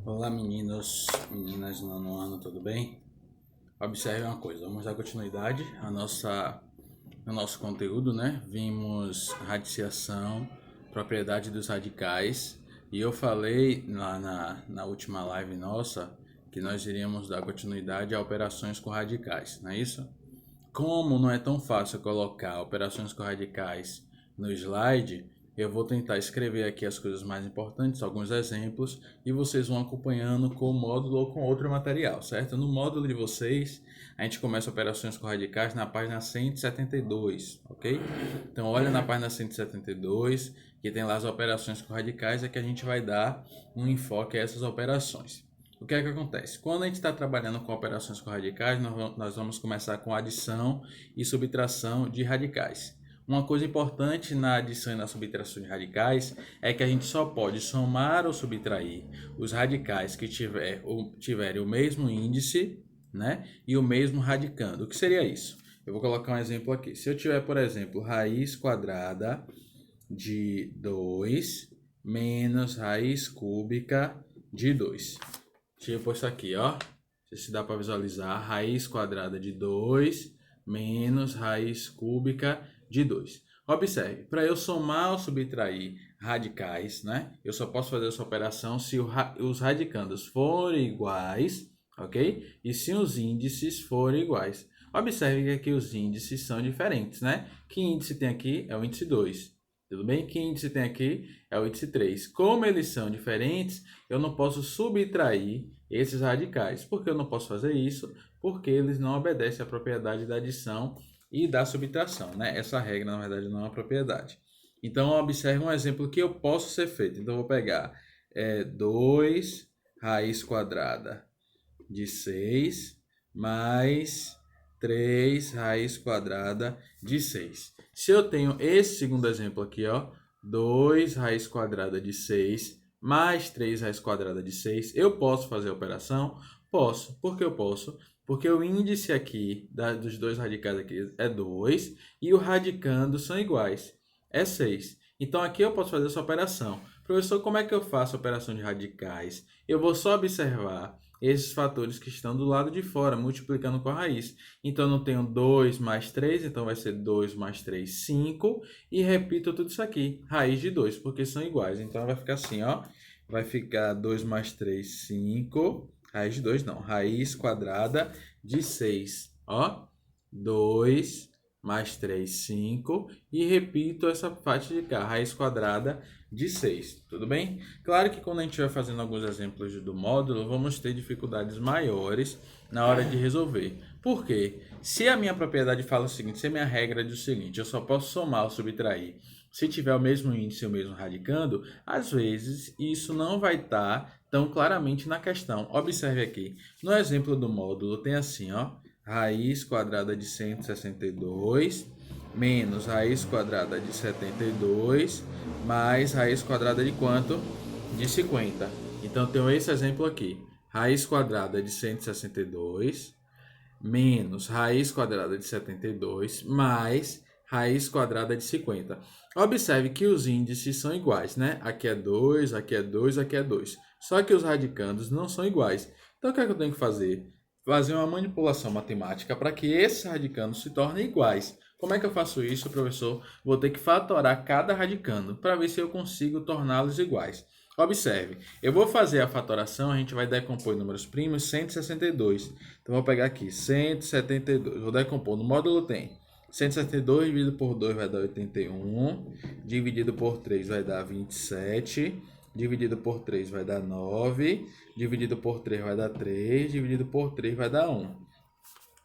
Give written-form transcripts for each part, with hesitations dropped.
Olá meninos, meninas do nono ano, tudo bem? Observe uma coisa, vamos dar continuidade ao nosso conteúdo, né? Vimos radiciação, propriedade dos radicais, e eu falei lá na última live nossa que nós iríamos dar continuidade a operações com radicais, não é isso? Como não é tão fácil colocar operações com radicais no slide, eu vou tentar escrever aqui as coisas mais importantes, alguns exemplos, e vocês vão acompanhando com o módulo ou com outro material, certo? No módulo de vocês, a gente começa operações com radicais na página 172, ok? Então, olha na página 172, que tem lá as operações com radicais, é que a gente vai dar um enfoque a essas operações. O que é que acontece? Quando a gente está trabalhando com operações com radicais, nós vamos começar com adição e subtração de radicais. Uma coisa importante na adição e na subtração de radicais é que a gente só pode somar ou subtrair os radicais que tiverem o mesmo índice, né, e o mesmo radicando. O que seria isso? Eu vou colocar um exemplo aqui. Se eu tiver, por exemplo, raiz quadrada de 2 menos raiz cúbica de 2. Tipo isso aqui, ó. Não sei se dá para visualizar. Raiz quadrada de 2 menos raiz cúbica de 2. Observe, para eu somar ou subtrair radicais, né? Eu só posso fazer essa operação se os radicandos forem iguais, ok? E se os índices forem iguais. Observe que aqui os índices são diferentes, né? Que índice tem aqui? É o índice 2. Tudo bem? Que índice tem aqui? É o índice 3. Como eles são diferentes, eu não posso subtrair esses radicais. Por que eu não posso fazer isso? Porque eles não obedecem à propriedade da adição e da subtração, né? Essa regra, na verdade, não é uma propriedade. Então, observe um exemplo que eu posso ser feito. Então, eu vou pegar 2 raiz quadrada de 6 mais 3 raiz quadrada de 6. Se eu tenho esse segundo exemplo aqui, ó, 2 raiz quadrada de 6 mais 3 raiz quadrada de 6, eu posso fazer a operação? Posso. Por que eu posso? Porque o índice aqui dos dois radicais aqui é 2 e o radicando são iguais, é 6. Então aqui eu posso fazer essa operação. Professor, como é que eu faço a operação de radicais? Eu vou só observar esses fatores que estão do lado de fora, multiplicando com a raiz. Então, eu não tenho 2 mais 3, então vai ser 2 mais 3, 5. E repito tudo isso aqui, raiz de 2, porque são iguais. Então, vai ficar assim, ó. Vai ficar 2 mais 3, 5. Raiz de 2 não, raiz quadrada de 6. Ó, 2 mais 3, 5. E repito essa parte de cá, raiz quadrada de 6, tudo bem? Claro que quando a gente vai fazendo alguns exemplos do módulo, vamos ter dificuldades maiores na hora de resolver. Por quê? Se a minha propriedade fala o seguinte, se a minha regra diz o seguinte, eu só posso somar ou subtrair se tiver o mesmo índice e o mesmo radicando, às vezes isso não vai estar tão claramente na questão. Observe aqui, no exemplo do módulo tem assim, ó, raiz quadrada de 162 menos raiz quadrada de 72 mais raiz quadrada de quanto? De 50. Então, eu tenho esse exemplo aqui. Raiz quadrada de 162 menos raiz quadrada de 72 mais raiz quadrada de 50. Observe que os índices são iguais, né? Aqui é 2, aqui é 2, aqui é 2. Só que os radicandos não são iguais. Então, o que é que eu tenho que fazer? Fazer uma manipulação matemática para que esses radicandos se tornem iguais. Como é que eu faço isso, professor? Vou ter que fatorar cada radicando para ver se eu consigo torná-los iguais. Observe, eu vou fazer a fatoração, a gente vai decompor em números primos 162. Então, vou pegar aqui 172, vou decompor, no módulo tem 172 dividido por 2 vai dar 81, dividido por 3 vai dar 27, dividido por 3 vai dar 9, dividido por 3 vai dar 3, dividido por 3 vai dar 1.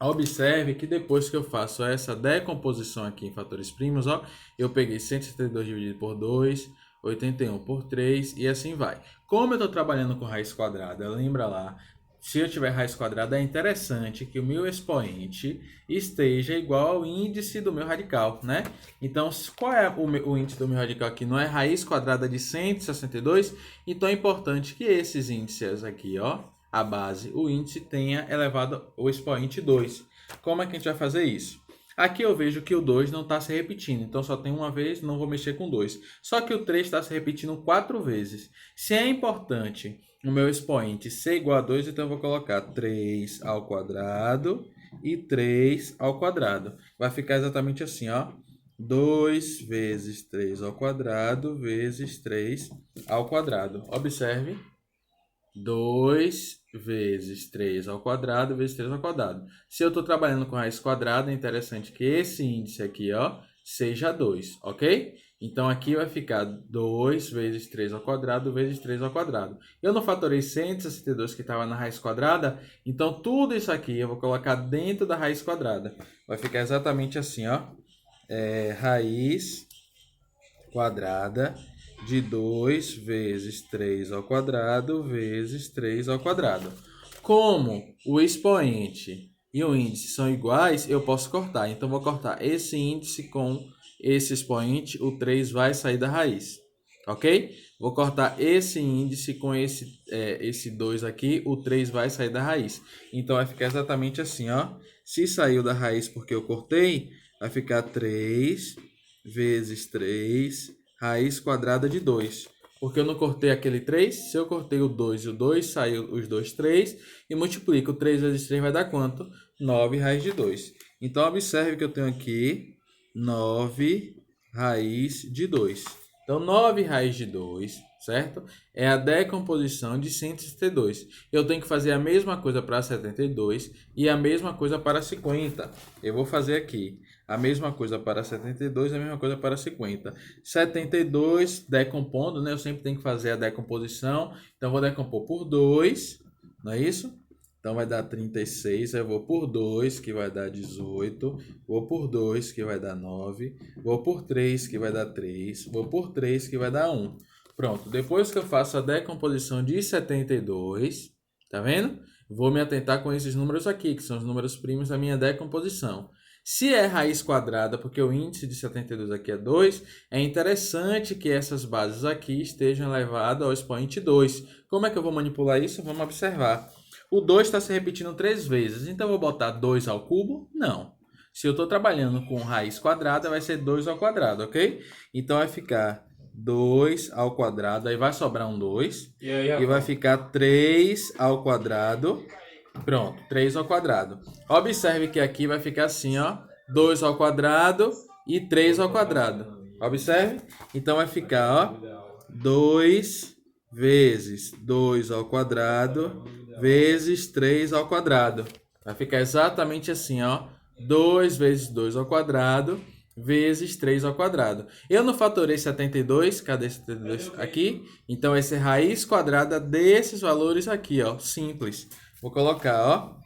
Observe que depois que eu faço essa decomposição aqui em fatores primos, ó, eu peguei 172 dividido por 2, 81 por 3 e assim vai. Como eu estou trabalhando com raiz quadrada, lembra lá, se eu tiver raiz quadrada, é interessante que o meu expoente esteja igual ao índice do meu radical, né? Então, qual é o índice do meu radical aqui? Não é raiz quadrada de 162? Então, é importante que esses índices aqui, ó, a base, o índice tenha elevado o expoente 2. Como é que a gente vai fazer isso? Aqui eu vejo que o 2 não está se repetindo, então só tem uma vez, não vou mexer com 2. Só que o 3 está se repetindo 4 vezes. Se é importante o meu expoente ser igual a 2, então eu vou colocar 3 ao quadrado e 3 ao quadrado. Vai ficar exatamente assim, ó. 2 vezes 3 ao quadrado vezes 3 ao quadrado. Observe. 2 vezes 3 ao quadrado vezes 3 ao quadrado. Se eu estou trabalhando com raiz quadrada, é interessante que esse índice aqui, ó, seja 2, ok? Então, aqui vai ficar 2 vezes 3 ao quadrado vezes 3 ao quadrado. Eu não fatorei 162 que estava na raiz quadrada, então tudo isso aqui eu vou colocar dentro da raiz quadrada. Vai ficar exatamente assim, ó. Raiz quadrada de 2 vezes 3 ao quadrado vezes 3 ao quadrado. Como o expoente e o índice são iguais, eu posso cortar. Então, vou cortar esse índice com esse expoente, o 3 vai sair da raiz. Ok? Vou cortar esse índice com esse 2 aqui, o 3 vai sair da raiz. Então, vai ficar exatamente assim, ó. Se saiu da raiz porque eu cortei, vai ficar 3 vezes 3 raiz quadrada de 2. Porque eu não cortei aquele 3, se eu cortei o 2 e o 2, saiu os dois 3, e multiplico 3 vezes 3 vai dar quanto? 9 raiz de 2. Então, observe que eu tenho aqui 9 raiz de 2. Então, 9 raiz de 2, certo? É a decomposição de 162. Eu tenho que fazer a mesma coisa para 72 e a mesma coisa para 50. Eu vou fazer aqui a mesma coisa para 72 e a mesma coisa para 50. 72 decompondo, né? Eu sempre tenho que fazer a decomposição. Então, vou decompor por 2, não é isso? Então, vai dar 36. Eu vou por 2, que vai dar 18. Vou por 2, que vai dar 9. Vou por 3, que vai dar 3. Vou por 3, que vai dar 1. Pronto. Depois que eu faço a decomposição de 72, tá vendo? Vou me atentar com esses números aqui, que são os números primos da minha decomposição. Se é raiz quadrada, porque o índice de 72 aqui é 2, é interessante que essas bases aqui estejam elevadas ao expoente 2. Como é que eu vou manipular isso? Vamos observar. O 2 está se repetindo 3 vezes, então eu vou botar 2 ao cubo? Não. Se eu estou trabalhando com raiz quadrada, vai ser 2 ao quadrado, ok? Então vai ficar 2 ao quadrado, aí vai sobrar um 2, e vai ficar 3 ao quadrado. Pronto, 3 ao quadrado. Observe que aqui vai ficar assim, ó. 2 ao quadrado e 3 ao quadrado. Observe? Então vai ficar, ó. 2 vezes 2 ao quadrado vezes 3 ao quadrado. Vai ficar exatamente assim, ó. 2 vezes 2 ao quadrado vezes 3 ao quadrado. Eu não fatorei 72, cadê 72? Aqui. Então, vai ser raiz quadrada desses valores aqui, ó. Simples. Vou colocar, ó,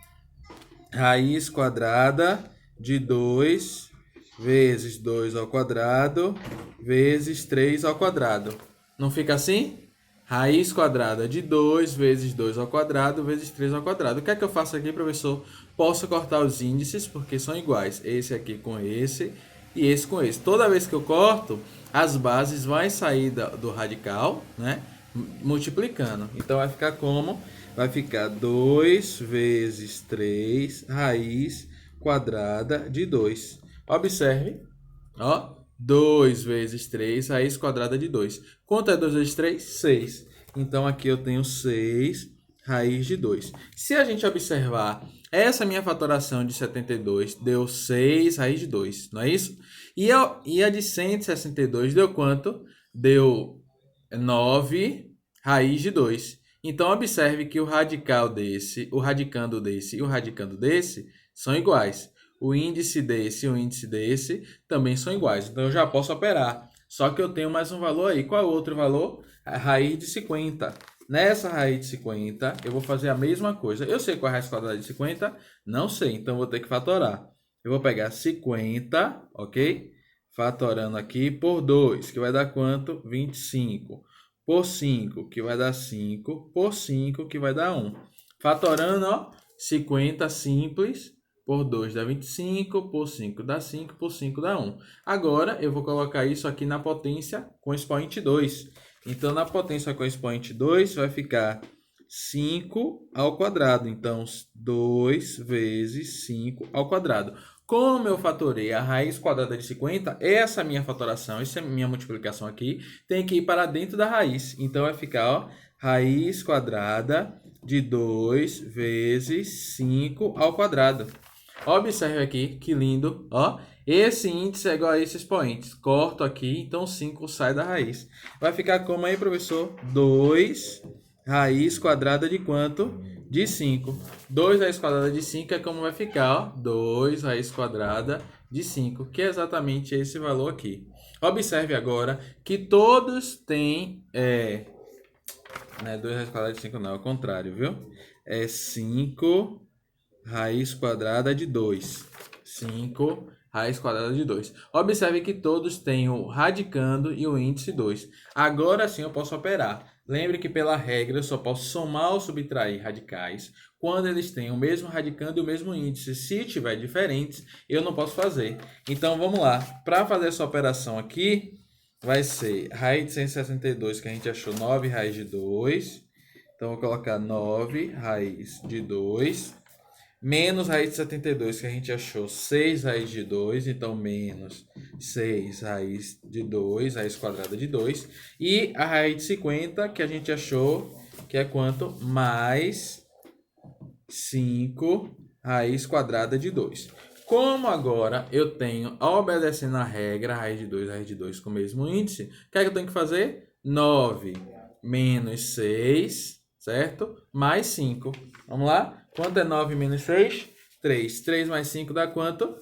raiz quadrada de 2 vezes 2 ao quadrado vezes 3 ao quadrado. Não fica assim? Raiz quadrada de 2 vezes 2 ao quadrado vezes 3 ao quadrado. O que é que eu faço aqui, professor? Posso cortar os índices porque são iguais. Esse aqui com esse e esse com esse. Toda vez que eu corto, as bases vão sair do radical, né? Multiplicando. Então, vai ficar como? Vai ficar 2 vezes 3 raiz quadrada de 2. Observe, ó, 2 vezes 3 raiz quadrada de 2. Quanto é 2 vezes 3? 6. Então, aqui eu tenho 6 raiz de 2. Se a gente observar, essa minha fatoração de 72 deu 6 raiz de 2, não é isso? E a de 162 deu quanto? Deu 9 raiz de 2. Então, observe que o radical desse, o radicando desse e o radicando desse são iguais. O índice desse e o índice desse também são iguais. Então, eu já posso operar. Só que eu tenho mais um valor aí. Qual é o outro valor? A raiz de 50. Nessa raiz de 50, eu vou fazer a mesma coisa. Eu sei qual é a raiz quadrada de 50? Não sei, então eu vou ter que fatorar. Eu vou pegar 50, ok? Fatorando aqui por 2, que vai dar quanto? 25. Por 5, que vai dar 5. Por 5, que vai dar 1. Fatorando, ó, 50 simples. Por 2 dá 25, por 5 dá 5, por 5 dá 1. Agora, eu vou colocar isso aqui na potência com expoente 2. Então, na potência com expoente 2, vai ficar 5 ao quadrado. Então, 2 vezes 5 ao quadrado. Como eu fatorei a raiz quadrada de 50, essa minha fatoração, essa minha multiplicação aqui, tem que ir para dentro da raiz. Então, vai ficar, ó, raiz quadrada de 2 vezes 5 ao quadrado. Observe aqui, que lindo, ó. Esse índice é igual a esses expoentes. Corto aqui, então 5 sai da raiz. Vai ficar como aí, professor? 2 raiz quadrada de quanto? De 5. 2 raiz quadrada de 5 é como vai ficar, ó. 2 raiz quadrada de 5, que é exatamente esse valor aqui. Observe agora que todos têm... Não 2 raiz quadrada de 5 não, é o contrário, viu? É 5 raiz quadrada de 2. 5 raiz quadrada de 2. Observe que todos têm o radicando e o índice 2. Agora sim eu posso operar. Lembre que pela regra eu só posso somar ou subtrair radicais quando eles têm o mesmo radicando e o mesmo índice. Se tiver diferentes, eu não posso fazer. Então vamos lá. Para fazer essa operação aqui, vai ser raiz de 162, que a gente achou 9 raiz de 2. Então vou colocar 9 raiz de 2. Menos raiz de 72, que a gente achou 6 raiz de 2, então menos 6 raiz de 2, raiz quadrada de 2. E a raiz de 50, que a gente achou que é quanto? Mais 5 raiz quadrada de 2. Como agora eu tenho, obedecendo a regra, raiz de 2 com o mesmo índice, o que é que eu tenho que fazer? 9 menos 6, certo? Mais 5. Vamos lá? Quanto é 9 menos 6? 3. 3 mais 5 dá quanto?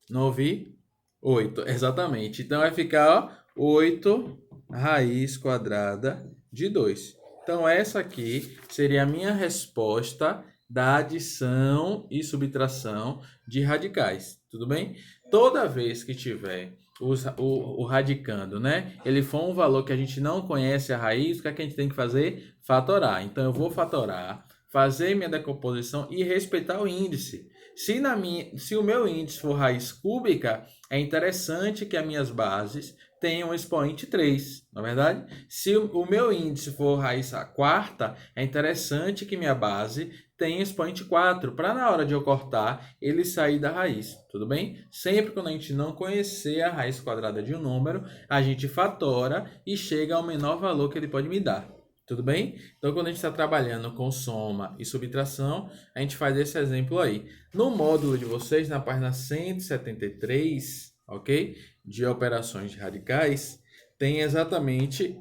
9, 8. Exatamente. Então vai ficar, ó, 8 raiz quadrada de 2. Então essa aqui seria a minha resposta da adição e subtração de radicais. Tudo bem? Toda vez que tiver o radicando, né? Ele for um valor que a gente não conhece a raiz, o que é que a gente tem que fazer? Fatorar. Então eu vou fatorar, fazer minha decomposição e respeitar o índice. Se o meu índice for raiz cúbica, é interessante que as minhas bases tenham um expoente 3, não é verdade? Se o meu índice for raiz quarta, é interessante que minha base tenha expoente 4, para na hora de eu cortar, ele sair da raiz, tudo bem? Sempre quando a gente não conhecer a raiz quadrada de um número, a gente fatora e chega ao menor valor que ele pode me dar. Tudo bem? Então, quando a gente está trabalhando com soma e subtração, a gente faz esse exemplo aí. No módulo de vocês, na página 173, ok? De operações de radicais, tem exatamente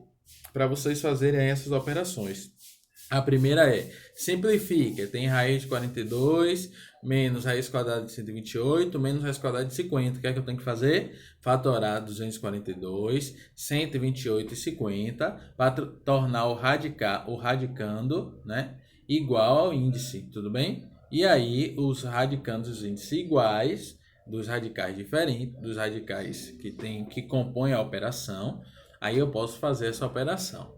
para vocês fazerem essas operações. A primeira é, simplifica, tem raiz de 42, menos raiz quadrada de 128, menos raiz quadrada de 50. O que é que eu tenho que fazer? Fatorar 242, 128 e 50, para tornar o radicando, né, igual ao índice, tudo bem? E aí, os radicandos e os índices iguais, dos radicais diferentes, dos radicais que compõem a operação, aí eu posso fazer essa operação.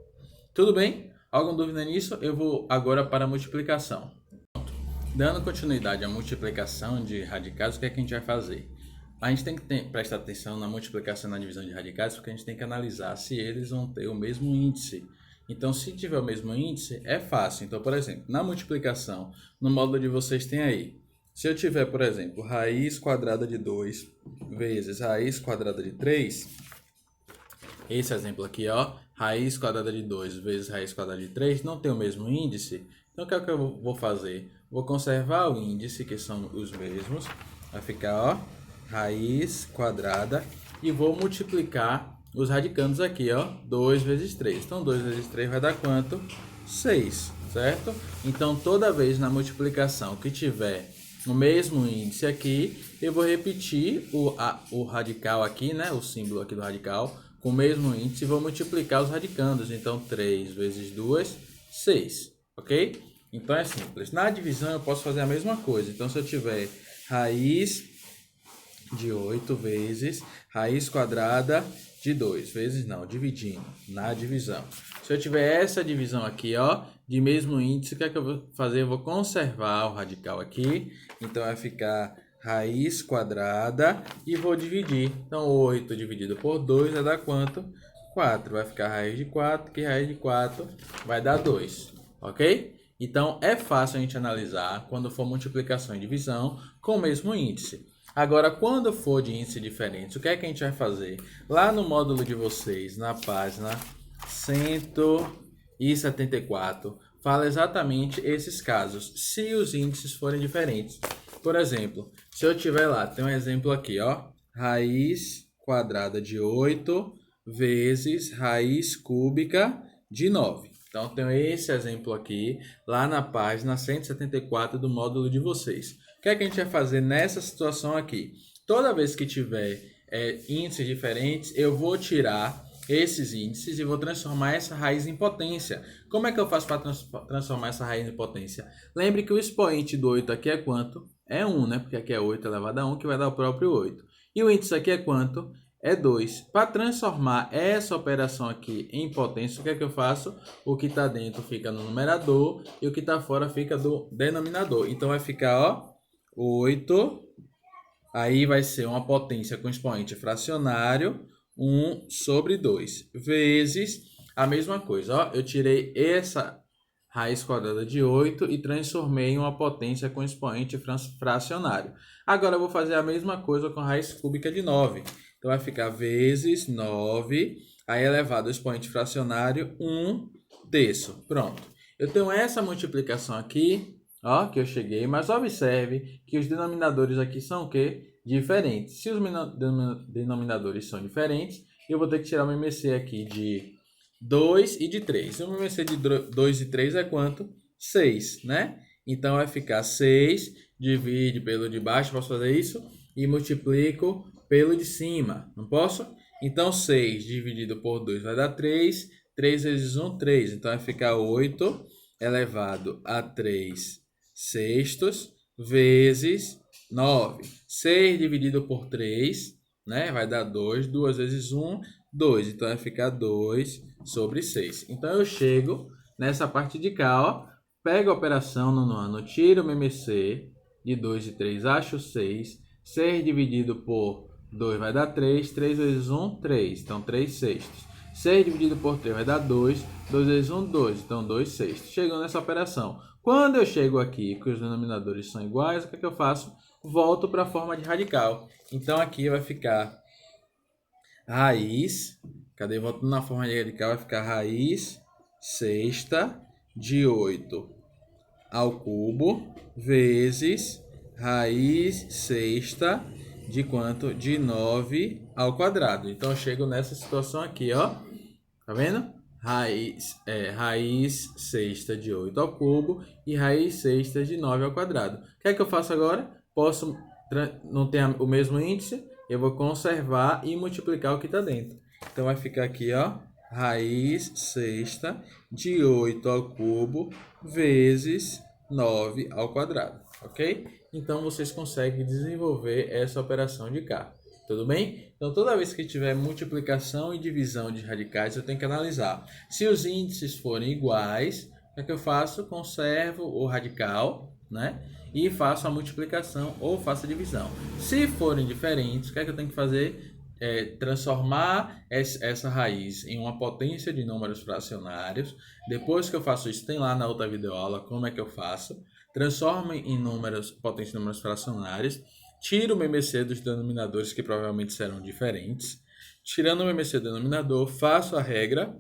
Tudo bem? Alguma dúvida nisso? Eu vou agora para a multiplicação. Dando continuidade à multiplicação de radicais, o que é que a gente vai fazer? A gente tem que prestar atenção na multiplicação e na divisão de radicais, porque a gente tem que analisar se eles vão ter o mesmo índice. Então, se tiver o mesmo índice, é fácil. Então, por exemplo, na multiplicação, no módulo de vocês tem aí, se eu tiver, por exemplo, raiz quadrada de 2 vezes raiz quadrada de 3, esse exemplo aqui, ó, raiz quadrada de 2 vezes raiz quadrada de 3 não tem o mesmo índice. Então, o que é que eu vou fazer? Vou conservar o índice, que são os mesmos. Vai ficar, ó, raiz quadrada. E vou multiplicar os radicandos aqui, ó, 2 vezes 3. Então, 2 vezes 3 vai dar quanto? 6, certo? Então, toda vez na multiplicação que tiver o mesmo índice aqui, eu vou repetir o radical aqui, né? O símbolo aqui do radical, com o mesmo índice, e vou multiplicar os radicandos. Então, 3 vezes 2, 6, ok? Então, é simples. Na divisão, eu posso fazer a mesma coisa. Então, se eu tiver raiz de 8 vezes raiz quadrada de 2, vezes não, dividindo, na divisão. Se eu tiver essa divisão aqui, ó, de mesmo índice, o que é que eu vou fazer? Eu vou conservar o radical aqui. Então, vai ficar raiz quadrada e vou dividir. Então, 8 dividido por 2 vai dar quanto? 4. Vai ficar raiz de 4, que raiz de 4 vai dar 2, ok? Então, é fácil a gente analisar quando for multiplicação e divisão com o mesmo índice. Agora, quando for de índice diferente, o que é que a gente vai fazer? Lá no módulo de vocês, na página 100 e 74 fala exatamente esses casos, se os índices forem diferentes. Por exemplo, se eu tiver lá, tem um exemplo aqui, ó, raiz quadrada de 8 vezes raiz cúbica de 9. Então, tenho esse exemplo aqui, lá na página 174 do módulo de vocês. O que é que a gente vai fazer nessa situação aqui? Toda vez que tiver índices diferentes, eu vou tirar esses índices e vou transformar essa raiz em potência. Como é que eu faço para transformar essa raiz em potência? Lembre que o expoente do 8 aqui é quanto? É 1, né? Porque aqui é 8 elevado a 1, que vai dar o próprio 8. E o índice aqui é quanto? É 2. Para transformar essa operação aqui em potência, o que é que eu faço? O que está dentro fica no numerador e o que está fora fica do denominador. Então vai ficar, ó, 8, aí vai ser uma potência com expoente fracionário, 1 sobre 2, vezes a mesma coisa, ó, eu tirei essa raiz quadrada de 8 e transformei em uma potência com expoente fracionário. Agora eu vou fazer a mesma coisa com a raiz cúbica de 9. Então vai ficar vezes 9, aí elevado ao expoente fracionário, 1/3. Pronto. Eu tenho essa multiplicação aqui, ó, que eu cheguei, mas observe que os denominadores aqui são o quê? Diferentes. Se os denominadores são diferentes, eu vou ter que tirar o MMC aqui de 2 e de 3. O MMC de 2 e 3 é quanto? 6, né? Então vai ficar 6, divide pelo de baixo, posso fazer isso? E multiplico pelo de cima, não posso? Então 6 dividido por 2 vai dar 3, 3 vezes 1, 3. Então vai ficar 8 elevado a 3 sextos vezes 9. 6 dividido por 3, né? Vai dar 2. 2 vezes 1, 2. Então vai ficar 2 sobre 6. Então eu chego nessa parte de cá, ó. Pego a operação no nono, tiro o MMC de 2 e 3, acho 6. 6 dividido por 2 vai dar 3. 3 vezes 1, 3. Então 3 sextos. 6 dividido por 3 vai dar 2. 2 vezes 1, 2. Então 2 sextos. Chegando nessa operação. Quando eu chego aqui que os denominadores são iguais, o que é que eu faço? Volto para a forma de radical. Então aqui vai ficar raiz, cadê? Voltando na forma de radical, vai ficar raiz sexta de 8 ao cubo vezes raiz sexta de quanto? De 9 ao quadrado. Então eu chego nessa situação aqui, ó. Tá vendo? Raiz sexta de 8 ao cubo e raiz sexta de 9 ao quadrado. O que é que eu faço agora? Não tem o mesmo índice, eu vou conservar e multiplicar o que está dentro. Então vai ficar aqui, ó, raiz sexta de 8 ao cubo vezes 9 ao quadrado, ok? Então vocês conseguem desenvolver essa operação de cá. Tudo bem? Então, toda vez que tiver multiplicação e divisão de radicais, eu tenho que analisar. Se os índices forem iguais, o que é que eu faço? Conservo o radical, né? E faço a multiplicação ou faço a divisão. Se forem diferentes, o que é que eu tenho que fazer? Transformar essa raiz em uma potência de números fracionários. Depois que eu faço isso, tem lá na outra videoaula como é que eu faço. Transformo em potência de números fracionários. Tiro o MMC dos denominadores, que provavelmente serão diferentes. Tirando o MMC do denominador, faço a regra,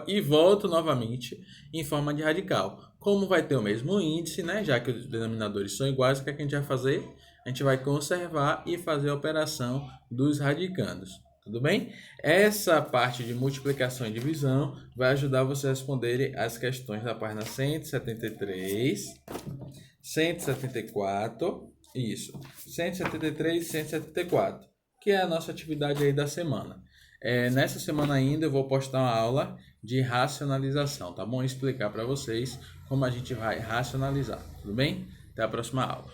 e volto novamente em forma de radical. Como vai ter o mesmo índice, né? Já que os denominadores são iguais, o que é que a gente vai fazer? A gente vai conservar e fazer a operação dos radicandos. Tudo bem? Essa parte de multiplicação e divisão vai ajudar você a responder as questões da página 173, 174... Isso, 173 e 174, que é a nossa atividade aí da semana. Nessa semana ainda eu vou postar uma aula de racionalização, tá bom? Explicar para vocês como a gente vai racionalizar, tudo bem? Até a próxima aula.